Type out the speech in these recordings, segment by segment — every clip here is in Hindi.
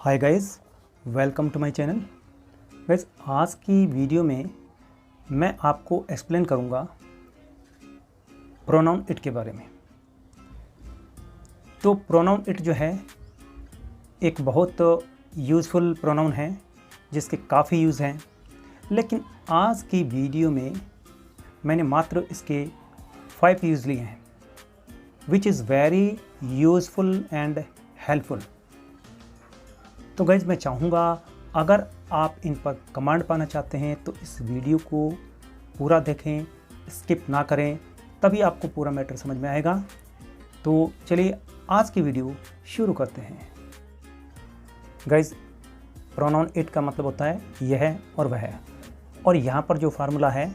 Hi guys, welcome to my channel. Guys, आज की वीडियो में मैं आपको एक्सप्लेन करूंगा प्रोनाउन इट के बारे में। तो प्रोनाउन इट जो है एक बहुत यूज़फुल प्रोनाउन है जिसके काफ़ी यूज़ हैं, लेकिन आज की वीडियो में मैंने मात्र इसके 5 यूज़ लिए हैं which is very useful and helpful. तो गाइज, मैं चाहूँगा अगर आप इन पर कमांड पाना चाहते हैं तो इस वीडियो को पूरा देखें, स्किप ना करें, तभी आपको पूरा मैटर समझ में आएगा। तो चलिए आज की वीडियो शुरू करते हैं। गाइज, प्रोनाउन इट का मतलब होता है यह और वह, और यहाँ पर जो फार्मूला है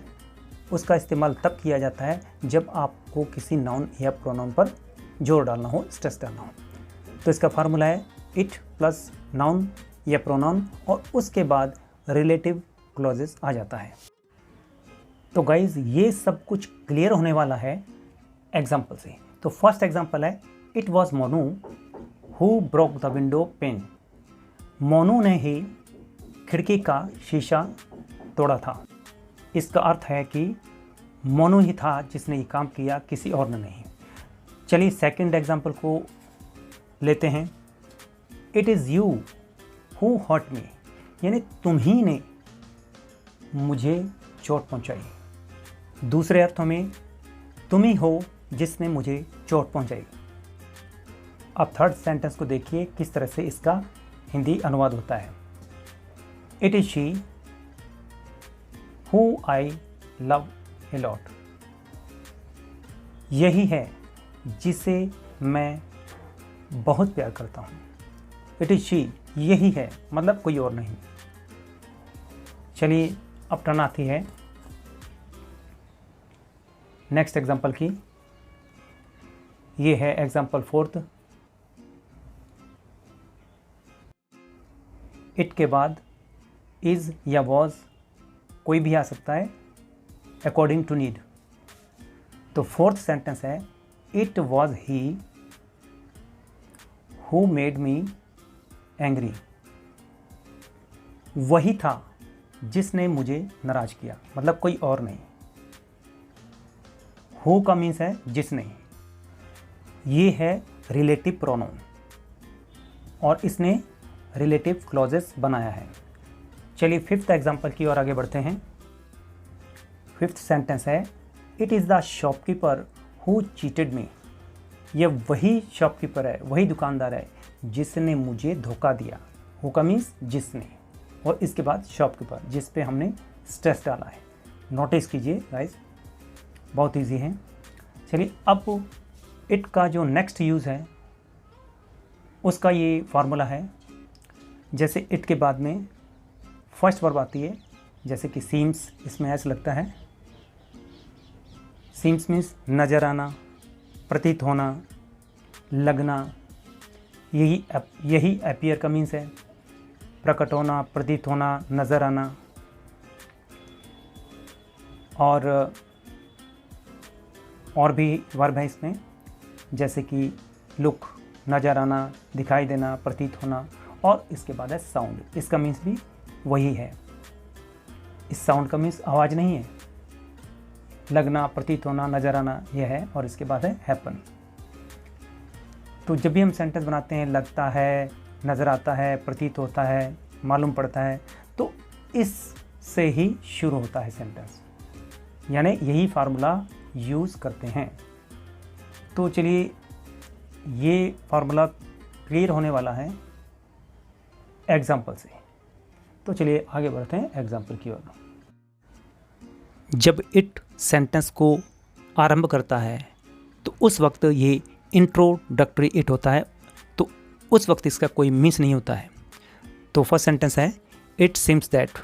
उसका इस्तेमाल तब किया जाता है जब आपको किसी नाउन या प्रोनाउन पर जोर डालना हो, स्ट्रेस डालना हो। तो इसका फार्मूला है इट प्लस नाउन या प्रोनाउन और उसके बाद रिलेटिव क्लॉजेस आ जाता है। तो गाइज, ये सब कुछ क्लियर होने वाला है एग्जाम्पल से। तो फर्स्ट एग्जाम्पल है it was Monu who broke the window pane. Monu ने ही खिड़की का शीशा तोड़ा था। इसका अर्थ है कि मोनू ही था जिसने ये काम किया, किसी और ने नहीं। चलिए सेकंड एग्जाम्पल को लेते हैं। It is you who hurt me, यानी तुम ही ने मुझे चोट पहुंचाई। दूसरे अर्थों में तुम ही हो जिसने मुझे चोट पहुंचाई। अब थर्ड सेंटेंस को देखिए किस तरह से इसका हिंदी अनुवाद होता है। It is she who I love a lot. यही है जिसे मैं बहुत प्यार करता हूँ। इट इज़ शी, यही है मतलब कोई और नहीं। चलिए अब टर्न आती है नेक्स्ट एग्जाम्पल की। ये है एग्जाम्पल फोर्थ। इट के बाद इज़ या वॉज कोई भी आ सकता है अकॉर्डिंग टू नीड। तो फोर्थ सेंटेंस है it was he who made me angry. वही था जिसने मुझे नाराज किया, मतलब कोई और नहीं। हु का मीन्स है जिसने। ये है रिलेटिव प्रोनाउन और इसने रिलेटिव क्लॉजेस बनाया है। चलिए फिफ्थ एग्जांपल की ओर आगे बढ़ते हैं। फिफ्थ सेंटेंस है it is the shopkeeper who cheated मी। ये वही शॉपकीपर है, वही दुकानदार है जिसने मुझे धोखा दिया। हु का मीन्स जिसने, और इसके बाद शॉपकीपर जिस पे हमने स्ट्रेस डाला है। नोटिस कीजिए गाइस, बहुत इजी है। चलिए अब इट का जो नेक्स्ट यूज़ है उसका ये फार्मूला है। जैसे इट के बाद में फर्स्ट वर्ब आती है, जैसे कि सीम्स, इसमें ऐसा लगता है। सीम्स मीन्स नज़र आना, प्रतीत होना, लगना। यही अपीयर का मीन्स है, प्रकट होना, प्रतीत होना, नज़र आना। और भी वर्ब है इसमें, जैसे कि लुक, नज़र आना, दिखाई देना, प्रतीत होना। और इसके बाद है साउंड। इसका मीन्स भी वही है। इस साउंड का मीन्स आवाज़ नहीं है। लगना, प्रतीत होना, नज़र आना यह है, और इसके बाद है हैपन। तो जब भी हम सेंटेंस बनाते हैं, लगता है, नज़र आता है, प्रतीत होता है, मालूम पड़ता है, तो इससे ही शुरू होता है सेंटेंस, यानी यही फार्मूला यूज़ करते हैं। तो चलिए ये फार्मूला क्लियर होने वाला है एग्जाम्पल से। तो चलिए आगे बढ़ते हैं एग्जाम्पल की ओर। जब इट सेंटेंस को आरंभ करता है तो उस वक्त ये इंट्रोडक्टरी इट होता है, तो उस वक्त इसका कोई मीन्स नहीं होता है। तो फर्स्ट सेंटेंस है it seems that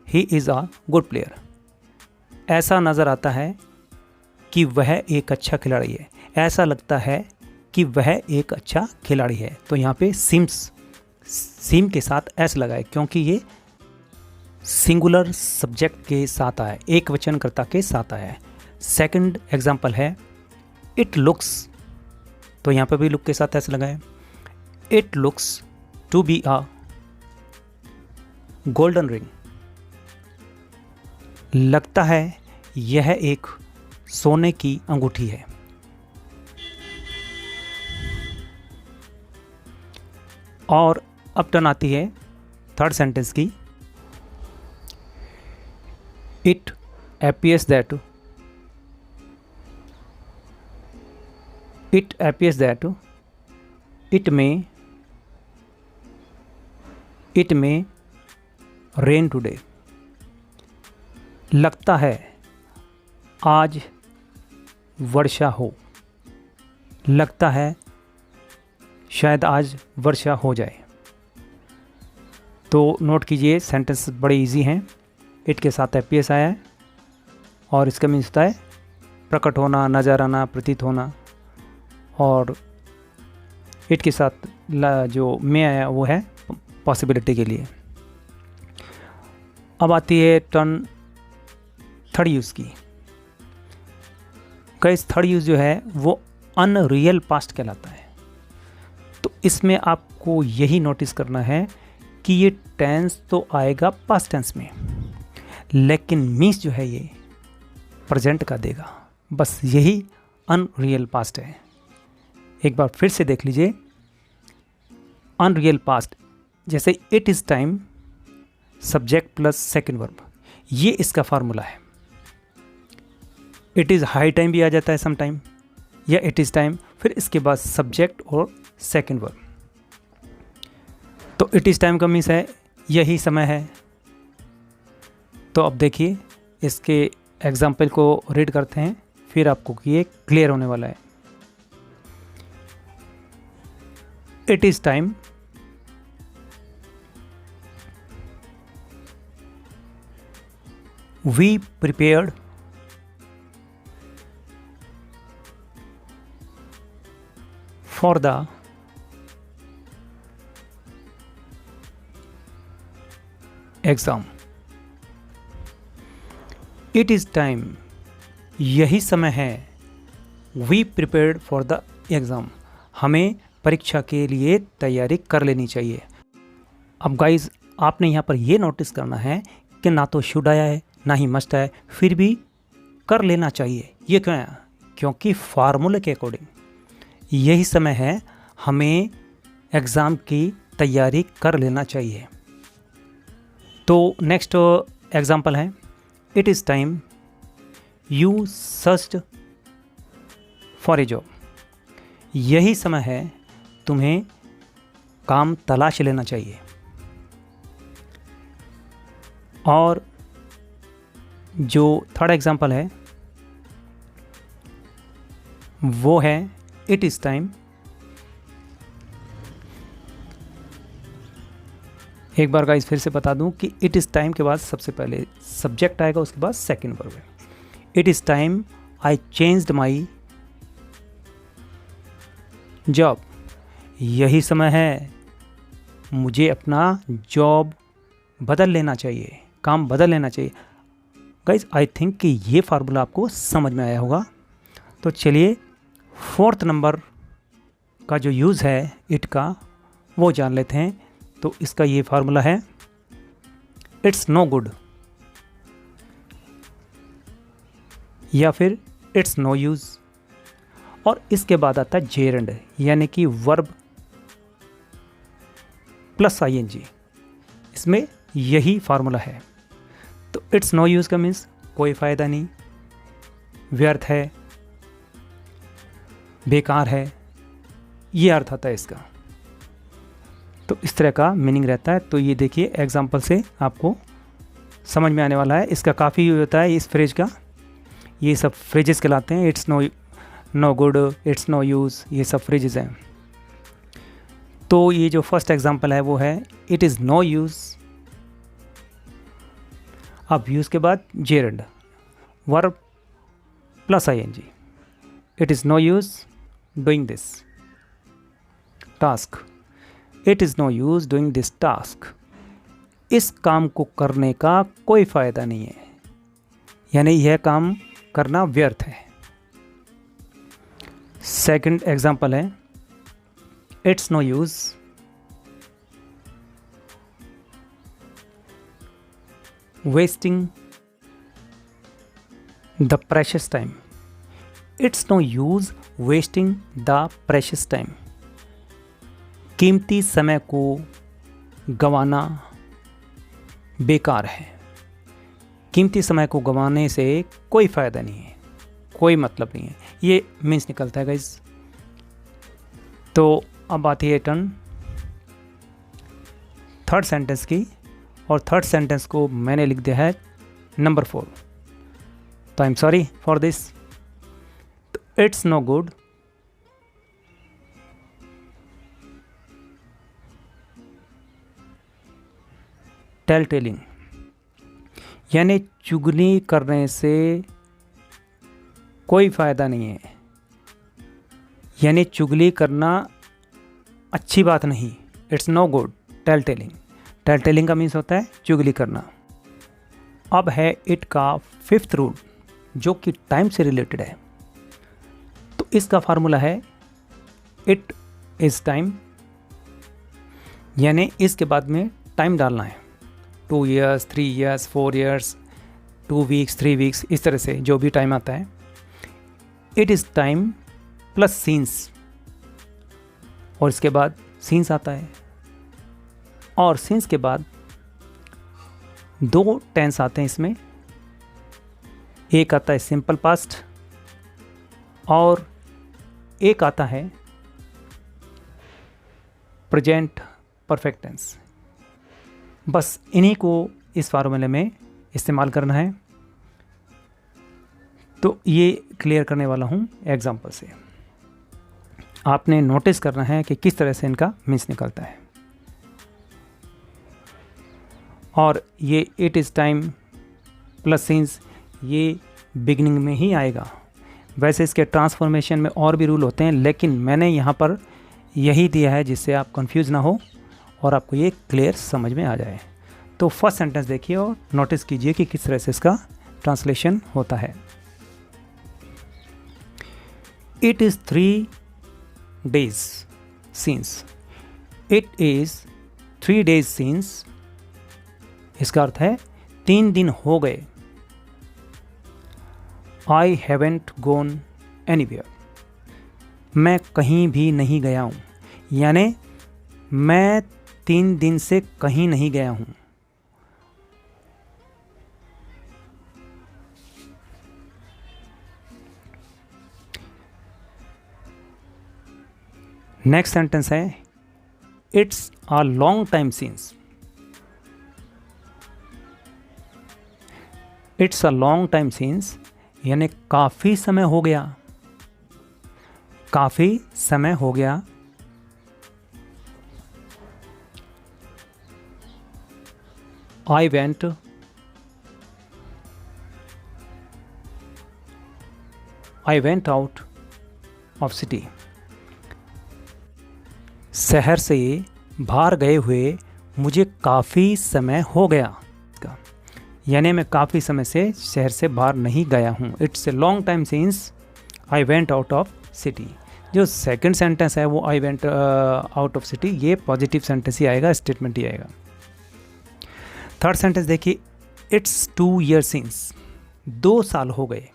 he is a good player. ऐसा नज़र आता है कि वह एक अच्छा खिलाड़ी है। ऐसा लगता है कि वह एक अच्छा खिलाड़ी है। तो यहाँ पे सीम्स, सीम के साथ एस लगाए क्योंकि ये सिंगुलर सब्जेक्ट के साथ आया है, एक वचनकर्ता के साथ आया है। सेकंड एग्जांपल है इट लुक्स, तो यहाँ पर भी लुक के साथ ऐसे लगाए। It looks to be a golden ring. लगता है यह एक सोने की अंगूठी है। और अब टर्न आती है थर्ड सेंटेंस की। It appears that it may rain today। लगता है आज वर्षा हो। लगता है शायद आज वर्षा हो जाए। तो नोट कीजिए, सेंटेंस बड़े इजी हैं। इट के साथ appears आया है और इसका मीन्स होता है प्रकट होना, नज़र आना, प्रतीत होना। और इट के साथ जो में आया वो है पॉसिबिलिटी के लिए। अब आती है टर्न थर्ड यूज़ की। गाइस, थर्ड यूज़ जो है वो अनरियल पास्ट कहलाता है। तो इसमें आपको यही नोटिस करना है कि ये टेंस तो आएगा पास्ट टेंस में, लेकिन मीन्स जो है ये प्रेजेंट का देगा। बस यही अनरियल पास्ट है। एक बार फिर से देख लीजिए, अनरियल पास्ट जैसे it is time, subject plus second verb, ये इसका फार्मूला है। इट इज़ हाई टाइम भी आ जाता है सम टाइम, या इट इज़ टाइम, फिर इसके बाद सब्जेक्ट और सेकंड वर्ब। तो इट इज़ टाइम का मीन्स है यही समय है। तो अब देखिए, इसके एग्जाम्पल को रीड करते हैं, फिर आपको ये क्लियर होने वाला है। It is time we prepared for the exam. It is time, यही समय है, we prepared for the exam, हमें परीक्षा के लिए तैयारी कर लेनी चाहिए। अब गाइज, आपने यहाँ पर ये नोटिस करना है कि ना तो शुड आया है ना ही मस्ट आया है, फिर भी कर लेना चाहिए। ये क्यों है? क्योंकि फार्मूले के अकॉर्डिंग यही समय है, हमें एग्ज़ाम की तैयारी कर लेना चाहिए। तो नेक्स्ट एग्जाम्पल है, it is time you searched for a job. यही समय है, तुम्हें काम तलाश लेना चाहिए। और जो थर्ड एग्जाम्पल है वो है, इट इज़ टाइम, एक बार गाइस फिर से बता दूं कि इट इज़ टाइम के बाद सबसे पहले सब्जेक्ट आएगा, उसके बाद सेकंड वर्ब है। It is time I changed my job. यही समय है, मुझे अपना जॉब बदल लेना चाहिए, काम बदल लेना चाहिए। गाइस, आई थिंक कि ये फार्मूला आपको समझ में आया होगा। तो चलिए, फोर्थ नंबर का जो यूज़ है इट का, वो जान लेते हैं। तो इसका ये फार्मूला है, इट्स नो गुड, या फिर इट्स नो यूज़। और इसके बाद आता है जेरंड, यानी कि वर्ब प्लस आईएनजी। इसमें यही फार्मूला है। तो इट्स नो यूज़ का मीन्स कोई फ़ायदा नहीं, व्यर्थ है, बेकार है, ये अर्थ आता है इसका। तो इस तरह का मीनिंग रहता है। तो ये देखिए, एग्जाम्पल से आपको समझ में आने वाला है। इसका काफ़ी यूज होता है इस फ्रेज का, ये सब फ्रेजेस कहलाते हैं। It's no good, it's no use, ये सब फ्रेजेस हैं। तो ये जो फर्स्ट एग्जाम्पल है वो है, इट इज़ नो यूज़। अब यूज़ के बाद जेरंड, वर्ब प्लस आईएनजी। It is no use doing this task. It is no use doing this task. इस काम को करने का कोई फ़ायदा नहीं है, यानी यह काम करना व्यर्थ है। सेकंड एग्जाम्पल है, it's no use wasting the precious time. It's no use wasting the precious time. कीमती समय को गंवाना बेकार है। कीमती समय को गंवाने से कोई फ़ायदा नहीं है, कोई मतलब नहीं है। ये मीन्स निकलता है गाइस। तो अब आती है टर्न थर्ड सेंटेंस की, और थर्ड सेंटेंस को मैंने लिख दिया है नंबर 4। तो I am sorry for this. तो it's no good tell telling, यानी चुगली करने से कोई फ़ायदा नहीं है, यानी चुगली करना अच्छी बात नहीं। It's no good tell telling. Tale telling का मीन्स होता है चुगली करना। अब है इट का 5th रूल, जो कि टाइम से रिलेटेड है। तो इसका फार्मूला है इट इज़ टाइम, यानी इसके बाद में टाइम डालना है। 2 years, 3 years, 4 years, 2 weeks, 3 weeks, इस तरह से जो भी टाइम आता है। It is time plus scenes, और इसके बाद सीन्स आता है, और सीन्स के बाद 2 टेंस आते हैं इसमें। एक आता है सिंपल पास्ट और एक आता है प्रेजेंट परफेक्ट टेंस। बस इन्हीं को इस फार्मूले में इस्तेमाल करना है। तो ये क्लियर करने वाला हूँ एग्जांपल से। आपने नोटिस करना है कि किस तरह से इनका मीन्स निकलता है। और ये it is time plus scenes, ये बिगिनिंग में ही आएगा। वैसे इसके ट्रांसफॉर्मेशन में और भी रूल होते हैं, लेकिन मैंने यहाँ पर यही दिया है जिससे आप कंफ्यूज ना हो और आपको ये क्लियर समझ में आ जाए। तो फर्स्ट सेंटेंस देखिए और नोटिस कीजिए कि किस तरह से इसका ट्रांसलेशन होता है। It is 3 days since। It is 3 days since, इसका अर्थ है 3 दिन हो गए। I haven't gone anywhere, मैं कहीं भी नहीं गया हूँ, यानी मैं 3 दिन से कहीं नहीं गया हूँ। नेक्स्ट सेंटेंस है it's a long time since. It's a long time since, यानी काफ़ी समय हो गया, काफ़ी समय हो गया। I went out of city। शहर से बाहर गए हुए मुझे काफ़ी समय हो गया, यानी मैं काफ़ी समय से शहर से बाहर नहीं गया हूँ। It's a long time since I went out of city. जो सेकंड सेंटेंस है वो I went out of city, ये पॉजिटिव सेंटेंस ही आएगा, स्टेटमेंट ही आएगा। थर्ड सेंटेंस देखिए इट्स 2 years सिंस, 2 साल हो गए।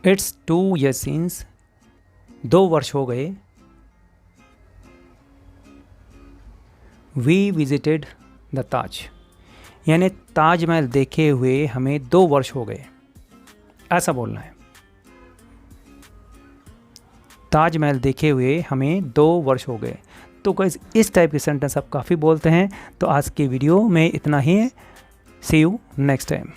इट्स 2 years सिंस, 2 वर्ष हो गए। वी विजिटेड द ताज, यानी ताजमहल देखे हुए हमें 2 वर्ष हो गए, ऐसा बोलना है। ताजमहल देखे हुए हमें 2 वर्ष हो गए। तो गाइस इस टाइप के सेंटेंस आप काफ़ी बोलते हैं। तो आज की वीडियो में इतना ही है। सी यू नेक्स्ट टाइम।